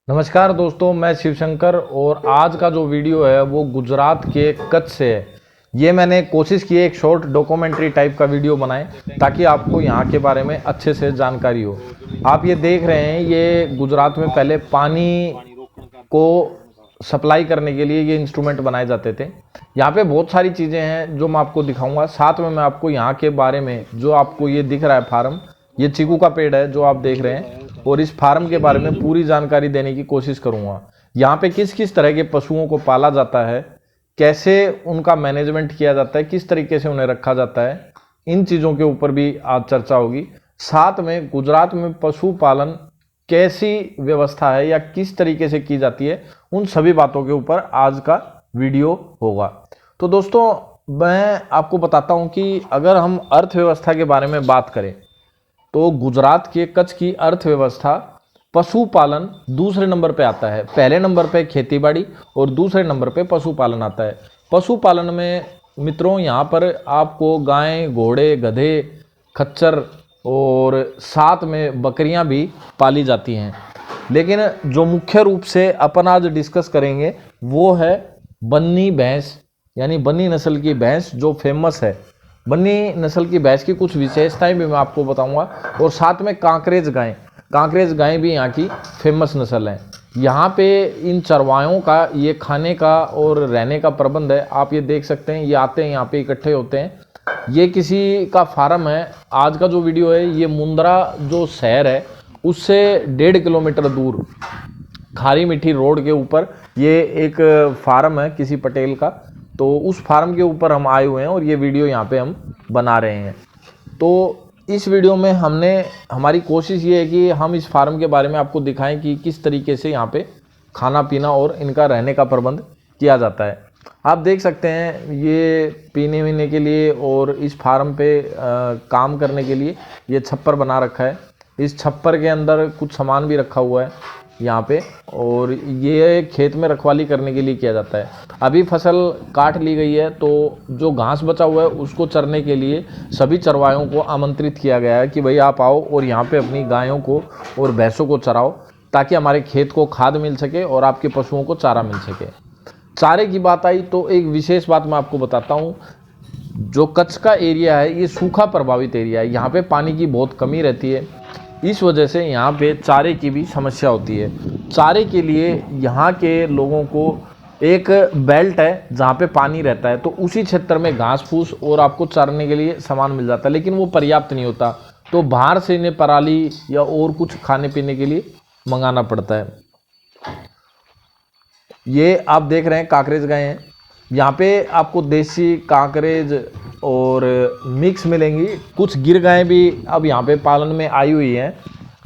नमस्कार दोस्तों, मैं शिवशंकर और आज का जो वीडियो है वो गुजरात के कच्छ से है। ये मैंने कोशिश की है एक शॉर्ट डॉक्यूमेंट्री टाइप का वीडियो बनाएं ताकि आपको यहाँ के बारे में अच्छे से जानकारी हो। आप ये देख रहे हैं, ये गुजरात में पहले पानी को सप्लाई करने के लिए ये इंस्ट्रूमेंट बनाए जाते थे। यहाँ पे बहुत सारी चीज़ें हैं जो मैं आपको दिखाऊंगा। साथ में मैं आपको यहाँ के बारे में, जो आपको ये दिख रहा है फार्म, ये चीकू का पेड़ है जो आप देख रहे हैं, और इस फार्म के बारे में पूरी जानकारी देने की कोशिश करूंगा। यहाँ पे किस किस तरह के पशुओं को पाला जाता है, कैसे उनका मैनेजमेंट किया जाता है, किस तरीके से उन्हें रखा जाता है, इन चीज़ों के ऊपर भी आज चर्चा होगी। साथ में गुजरात में पशुपालन कैसी व्यवस्था है या किस तरीके से की जाती है, उन सभी बातों के ऊपर आज का वीडियो होगा। तो दोस्तों, मैं आपको बताता हूँ कि अगर हम अर्थव्यवस्था के बारे में बात करें तो गुजरात के कच्छ की अर्थव्यवस्था पशुपालन दूसरे नंबर पे आता है। पहले नंबर पे खेतीबाड़ी और दूसरे नंबर पे पशुपालन आता है। पशुपालन में मित्रों यहाँ पर आपको गाय, घोड़े, गधे, खच्चर और साथ में बकरियाँ भी पाली जाती हैं। लेकिन जो मुख्य रूप से अपन आज डिस्कस करेंगे वो है बन्नी भैंस, यानी बन्नी नस्ल की भैंस जो फेमस है। बन्नी नस्ल की भैंस की कुछ विशेषताएं भी मैं आपको बताऊंगा, और साथ में कांकरेज गायें भी यहाँ की फेमस नस्ल है। यहाँ पे इन चरवायों का ये खाने का और रहने का प्रबंध है। आप ये देख सकते हैं, ये आते हैं यहाँ पे इकट्ठे होते हैं। ये किसी का फार्म है। आज का जो वीडियो है ये मुंद्रा जो शहर है उससे 1.5 किलोमीटर दूर खारी मीठी रोड के ऊपर ये एक फार्म है किसी पटेल का। तो उस फार्म के ऊपर हम आए हुए हैं और ये वीडियो यहाँ पे हम बना रहे हैं। तो इस वीडियो में हमारी कोशिश ये है कि हम इस फार्म के बारे में आपको दिखाएं कि किस तरीके से यहाँ पे खाना पीना और इनका रहने का प्रबंध किया जाता है। आप देख सकते हैं ये पीने वीने के लिए और इस फार्म पे काम करने के लिए ये छप्पर बना रखा है। इस छप्पर के अंदर कुछ सामान भी रखा हुआ है यहाँ पे, और ये खेत में रखवाली करने के लिए किया जाता है। अभी फसल काट ली गई है तो जो घास बचा हुआ है उसको चरने के लिए सभी चरवायों को आमंत्रित किया गया है कि भाई आप आओ और यहाँ पे अपनी गायों को और भैंसों को चराओ ताकि हमारे खेत को खाद मिल सके और आपके पशुओं को चारा मिल सके। चारे की बात आई तो एक विशेष बात मैं आपको बताता हूँ। जो कच्छ का एरिया है ये सूखा प्रभावित एरिया है। यहाँ पे पानी की बहुत कमी रहती है। इस वजह से यहाँ पे चारे की भी समस्या होती है। चारे के लिए यहाँ के लोगों को एक बेल्ट है जहाँ पे पानी रहता है, तो उसी क्षेत्र में घास फूस और आपको चरने के लिए सामान मिल जाता है, लेकिन वो पर्याप्त नहीं होता। तो बाहर से इन्हें पराली या और कुछ खाने पीने के लिए मंगाना पड़ता है। ये आप देख रहे हैं कांकरेज गाय हैं। यहाँ पे आपको देसी कांकरेज और मिक्स मिलेंगी। कुछ गिर गायें भी अब यहाँ पे पालन में आई हुई हैं।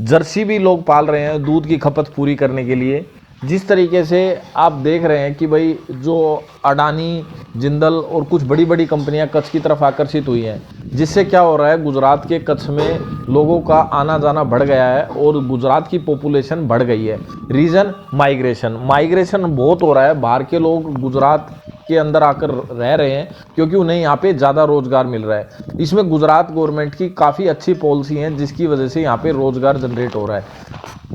जर्सी भी लोग पाल रहे हैं दूध की खपत पूरी करने के लिए। जिस तरीके से आप देख रहे हैं कि भाई जो अडानी, जिंदल और कुछ बड़ी बड़ी कंपनियां कच्छ की तरफ आकर्षित हुई हैं, जिससे क्या हो रहा है, गुजरात के कच्छ में लोगों का आना जाना बढ़ गया है और गुजरात की पॉपुलेशन बढ़ गई है। रीज़न माइग्रेशन बहुत हो रहा है। बाहर के लोग गुजरात के अंदर आकर रह रहे हैं क्योंकि उन्हें यहाँ पे ज़्यादा रोजगार मिल रहा है। इसमें गुजरात गवर्नमेंट की काफ़ी अच्छी पॉलिसी है जिसकी वजह से यहाँ पे रोजगार जनरेट हो रहा है।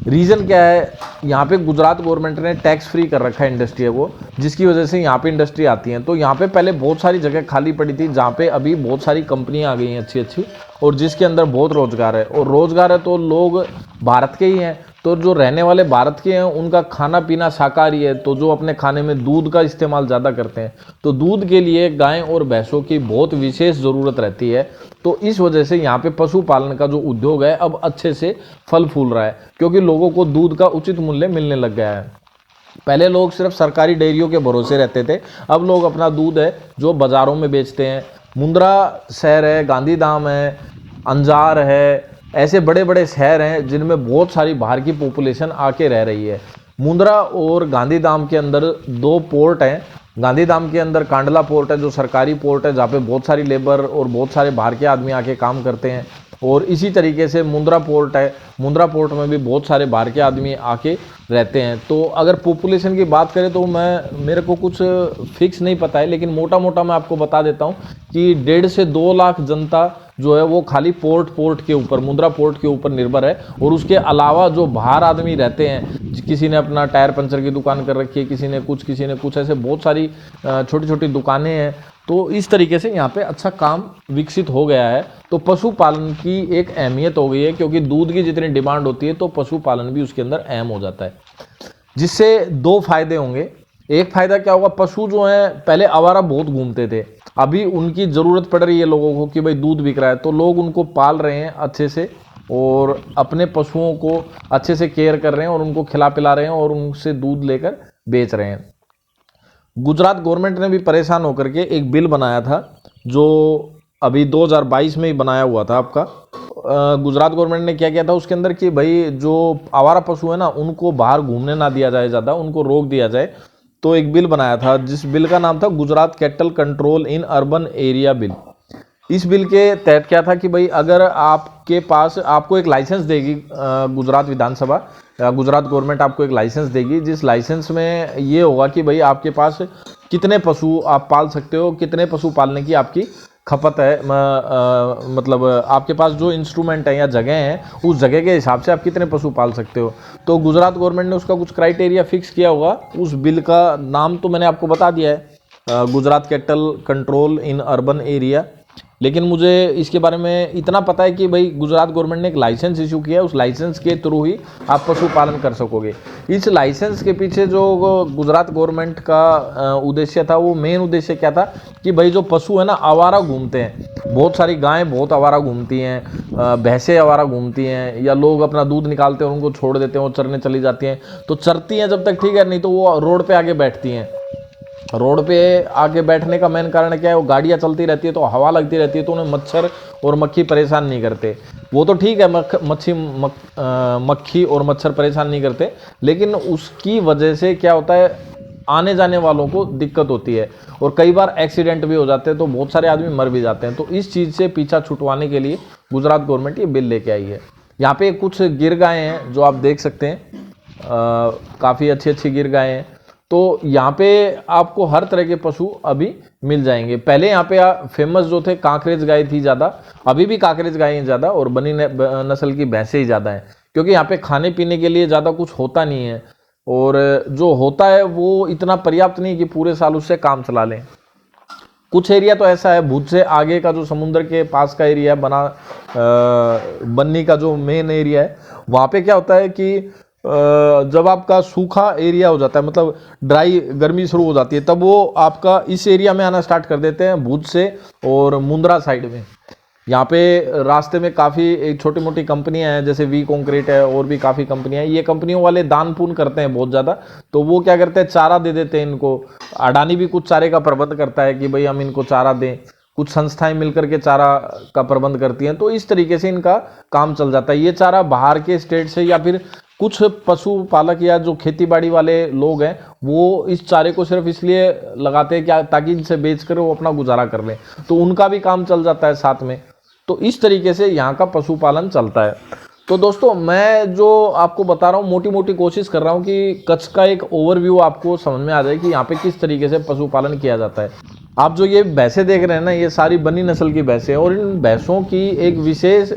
रीज़न क्या है, यहाँ पे गुजरात गवर्नमेंट ने टैक्स फ्री कर रखा है इंडस्ट्री को, जिसकी वजह से यहाँ पे इंडस्ट्री आती हैं। तो यहाँ पे पहले बहुत सारी जगह खाली पड़ी थी जहाँ पे अभी बहुत सारी कंपनियाँ आ गई हैं अच्छी अच्छी, और जिसके अंदर बहुत रोजगार है। और रोजगार है तो लोग भारत के ही हैं, तो जो रहने वाले भारत के हैं उनका खाना पीना शाकाहारी है, तो जो अपने खाने में दूध का इस्तेमाल ज़्यादा करते हैं, तो दूध के लिए गाय और भैंसों की बहुत विशेष ज़रूरत रहती है। तो इस वजह से यहाँ पे पशुपालन का जो उद्योग है अब अच्छे से फल फूल रहा है, क्योंकि लोगों को दूध का उचित मूल्य मिलने लग गया है। पहले लोग सिर्फ सरकारी डेयरियों के भरोसे रहते थे, अब लोग अपना दूध है जो बाज़ारों में बेचते हैं। मुंद्रा शहर है, गांधीधाम है, अंजार है, ऐसे बड़े बड़े शहर हैं जिनमें बहुत सारी बाहर की पॉपुलेशन आके रह रही है। मुंद्रा और गांधीधाम के अंदर 2 पोर्ट हैं। गांधीधाम के अंदर कांडला पोर्ट है जो सरकारी पोर्ट है, जहाँ पे बहुत सारी लेबर और बहुत सारे बाहर के आदमी आके काम करते हैं, और इसी तरीके से मुंद्रा पोर्ट है मुंद्रा पोर्ट में भी बहुत सारे बाहर के आदमी आके रहते हैं। तो अगर पॉपुलेशन की बात करें तो मेरे को कुछ फिक्स नहीं पता है, लेकिन मोटा मोटा मैं आपको बता देता हूँ कि 1.5 से 2 लाख जनता जो है वो खाली पोर्ट के ऊपर, मुंद्रा पोर्ट के ऊपर निर्भर है। और उसके अलावा जो बाहर आदमी रहते हैं, किसी ने अपना टायर पंचर की दुकान कर रखी है, किसी ने कुछ, ऐसे बहुत सारी छोटी छोटी दुकानें हैं। तो इस तरीके से यहाँ पे अच्छा काम विकसित हो गया है। तो पशुपालन की एक अहमियत हो गई है, क्योंकि दूध की जितनी डिमांड होती है तो पशुपालन भी उसके अंदर अहम हो जाता है, जिससे 2 फायदे होंगे। एक फायदा क्या होगा, पशु जो है पहले आवारा बहुत घूमते थे, अभी उनकी ज़रूरत पड़ रही है लोगों को कि भाई दूध बिक रहा है, तो लोग उनको पाल रहे हैं अच्छे से और अपने पशुओं को अच्छे से केयर कर रहे हैं और उनको खिला पिला रहे हैं और उनसे दूध लेकर बेच रहे हैं। गुजरात गवर्नमेंट ने भी परेशान होकर के एक बिल बनाया था, जो अभी 2022 में ही बनाया हुआ था आपका। गुजरात गवर्नमेंट ने क्या किया था उसके अंदर कि भाई जो आवारा पशु है ना, उनको बाहर घूमने ना दिया जाए, ज़्यादा उनको रोक दिया जाए। तो एक बिल बनाया था जिस बिल का नाम था Gujarat cattle control in urban area bill. इस बिल के तहत क्या था कि भाई अगर आपके पास, आपको एक लाइसेंस देगी गुजरात विधानसभा, गुजरात गवर्नमेंट आपको एक लाइसेंस देगी, जिस लाइसेंस में ये होगा कि भाई आपके पास कितने पशु आप पाल सकते हो, कितने पशु पालने की आपकी खपत है, मतलब आपके पास जो इंस्ट्रूमेंट है या जगह है, उस जगह के हिसाब से आप कितने पशु पाल सकते हो। तो गुजरात गवर्नमेंट ने उसका कुछ क्राइटेरिया फिक्स किया होगा। उस बिल का नाम तो मैंने आपको बता दिया है, Gujarat cattle control in urban area. लेकिन मुझे इसके बारे में इतना पता है कि भाई गुजरात गवर्नमेंट ने एक लाइसेंस इशू किया है, उस लाइसेंस के थ्रू ही आप पशुपालन कर सकोगे। इस लाइसेंस के पीछे जो गुजरात गवर्नमेंट का उद्देश्य था, वो मेन उद्देश्य क्या था कि भाई जो पशु है ना आवारा घूमते हैं, बहुत सारी गायें बहुत आवारा घूमती हैं, भैंसें आवारा घूमती हैं, या लोग अपना दूध निकालते हैं और उनको छोड़ देते हैं, वो चरने चली जाती हैं। तो चरती हैं जब तक ठीक है, नहीं तो वो रोड पे आके बैठती हैं। रोड पे आके बैठने का मेन कारण क्या है, वो गाड़ियाँ चलती रहती है तो हवा लगती रहती है, तो उन्हें मच्छर और मक्खी परेशान नहीं करते। वो तो ठीक है, मक्खी और मच्छर परेशान नहीं करते, लेकिन उसकी वजह से क्या होता है, आने जाने वालों को दिक्कत होती है और कई बार एक्सीडेंट भी हो जाते हैं, तो बहुत सारे आदमी मर भी जाते हैं। तो इस चीज़ से पीछा छुटवाने के लिए गुजरात गवर्नमेंट ये बिल लेके आई है। यहाँ पे कुछ गिर गायें हैं जो आप देख सकते हैं, काफ़ी अच्छी अच्छी गिर गायें हैं। तो यहाँ पे आपको हर तरह के पशु अभी मिल जाएंगे। पहले यहाँ पे फेमस जो थे कांकरेज गाय थी ज़्यादा, अभी भी कांकरेज गाय ज़्यादा और बनी नस्ल की भैंसें ही ज़्यादा हैं, क्योंकि यहाँ पे खाने पीने के लिए ज़्यादा कुछ होता नहीं है, और जो होता है वो इतना पर्याप्त नहीं कि पूरे साल उससे काम चला लें। कुछ एरिया तो ऐसा है, भुज से आगे का जो समुद्र के पास का एरिया है, बन्नी का जो मेन एरिया है, वहाँ पे क्या होता है कि जब आपका सूखा एरिया हो जाता है, मतलब ड्राई गर्मी शुरू हो जाती है, तब वो आपका इस एरिया में आना स्टार्ट कर देते हैं, भुज से और मुंद्रा साइड में। यहाँ पे रास्ते में काफ़ी एक छोटी मोटी कंपनियां हैं, जैसे वी कंक्रीट है और भी काफ़ी कंपनियां हैं। ये कंपनियों वाले दान पुण्य करते हैं बहुत ज़्यादा, तो वो क्या करते हैं, चारा दे देते हैं इनको। अडानी भी कुछ चारे का प्रबंध करता है कि भाई हम इनको चारा दें, कुछ संस्थाएं मिलकर के चारा का प्रबंध करती हैं। तो इस तरीके से इनका काम चल जाता है। ये चारा बाहर के स्टेट से या फिर कुछ पशुपालक या जो खेतीबाड़ी वाले लोग हैं, वो इस चारे को सिर्फ इसलिए लगाते हैं क्या, ताकि इनसे बेचकर वो अपना गुजारा कर लें, तो उनका भी काम चल जाता है साथ में। तो इस तरीके से यहाँ का पशुपालन चलता है। तो दोस्तों, मैं जो आपको बता रहा हूँ, मोटी मोटी कोशिश कर रहा हूँ कि कच्छ का एक ओवरव्यू आपको समझ में आ जाए कि यहाँ पे किस तरीके से पशुपालन किया जाता है। आप जो ये भैंसें देख रहे हैं ना, ये सारी बनी नस्ल की भैंसें हैं, और इन भैंसों की एक विशेष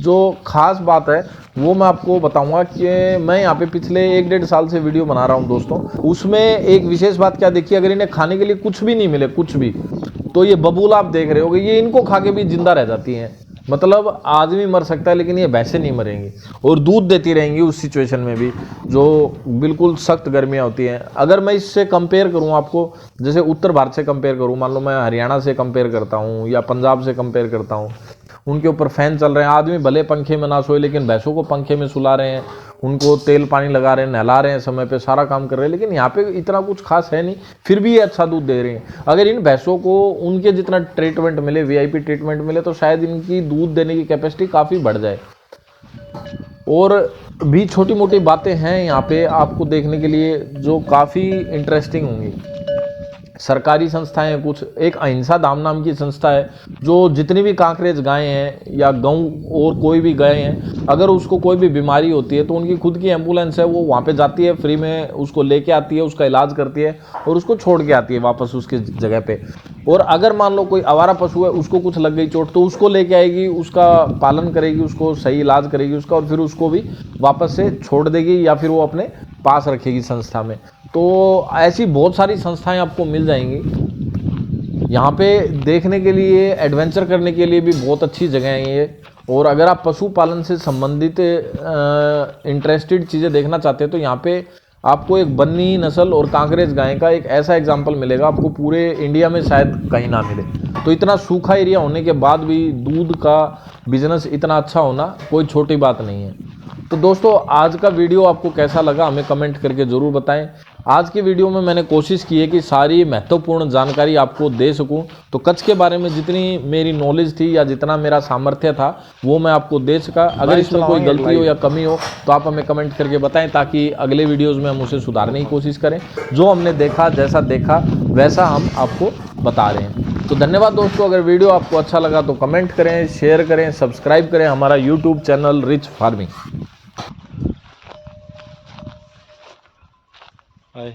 जो खास बात है वो मैं आपको बताऊंगा कि मैं यहाँ पे पिछले 1-1.5 साल से वीडियो बना रहा हूँ दोस्तों। उसमें एक विशेष बात क्या देखिए, अगर इन्हें खाने के लिए कुछ भी नहीं मिले, कुछ भी, तो ये बबूल आप देख रहे होगे, ये इनको खा के भी जिंदा रह जाती हैं। मतलब आदमी मर सकता है लेकिन ये भैंसें नहीं मरेंगी, और दूध देती रहेंगी उस सिचुएशन में भी, जो बिल्कुल सख्त गर्मियाँ होती हैं। अगर मैं इससे कंपेयर करूँ आपको, जैसे उत्तर भारत से कंपेयर करूँ, मान लो मैं हरियाणा से कंपेयर करता हूँ या पंजाब से कंपेयर करता हूँ, उनके ऊपर फैन चल रहे हैं, आदमी भले पंखे में ना सोए लेकिन भैंसों को पंखे में सुला रहे हैं, उनको तेल पानी लगा रहे हैं, नहला रहे हैं, समय पे सारा काम कर रहे हैं। लेकिन यहाँ पे इतना कुछ खास है नहीं, फिर भी ये अच्छा दूध दे रहे हैं। अगर इन भैंसों को उनके जितना ट्रीटमेंट मिले, वीआईपी ट्रीटमेंट मिले, तो शायद इनकी दूध देने की कैपेसिटी काफ़ी बढ़ जाए। और भी छोटी मोटी बातें हैं यहाँ पे आपको देखने के लिए जो काफ़ी इंटरेस्टिंग होंगी। सरकारी संस्थाएं हैं कुछ, एक अहिंसा धाम नाम की संस्था है जो जितनी भी कांकरेज गायें हैं या गऊ और कोई भी गाय हैं, अगर उसको कोई भी बीमारी होती है तो उनकी खुद की एम्बुलेंस है, वो वहाँ पे जाती है, फ्री में उसको लेके आती है, उसका इलाज करती है और उसको छोड़ के आती है वापस उसकी जगह पे। और अगर मान लो कोई आवारा पशु है, उसको कुछ लग गई चोट, तो उसको लेके आएगी, उसका पालन करेगी, उसको सही इलाज करेगी उसका, और फिर उसको भी वापस से छोड़ देगी या फिर वो अपने पास रखेगी संस्था में। तो ऐसी बहुत सारी संस्थाएं आपको मिल जाएंगी यहाँ पे। देखने के लिए, एडवेंचर करने के लिए भी बहुत अच्छी जगह है ये। और अगर आप पशुपालन से संबंधित इंटरेस्टेड चीज़ें देखना चाहते हैं तो यहाँ पे आपको एक बन्नी नस्ल और कांकरेज गाय का एक ऐसा एग्जाम्पल मिलेगा, आपको पूरे इंडिया में शायद कहीं ना मिले। तो इतना सूखा एरिया होने के बाद भी दूध का बिजनेस इतना अच्छा होना कोई छोटी बात नहीं है। तो दोस्तों, आज का वीडियो आपको कैसा लगा हमें कमेंट करके ज़रूर बताएं। आज की वीडियो में मैंने कोशिश की है कि सारी महत्वपूर्ण जानकारी आपको दे सकूं। तो कच्छ के बारे में जितनी मेरी नॉलेज थी या जितना मेरा सामर्थ्य था वो मैं आपको दे सका। अगर इसमें कोई गलती हो या कमी हो तो आप हमें कमेंट करके बताएं, ताकि अगले वीडियोज़ में हम उसे सुधारने की कोशिश करें। जो हमने देखा, जैसा देखा वैसा हम आपको बता रहे हैं। तो धन्यवाद दोस्तों। अगर वीडियो आपको अच्छा लगा तो कमेंट करें, शेयर करें, सब्सक्राइब करें हमारा यूट्यूब चैनल रिच फार्मिंग। हाय।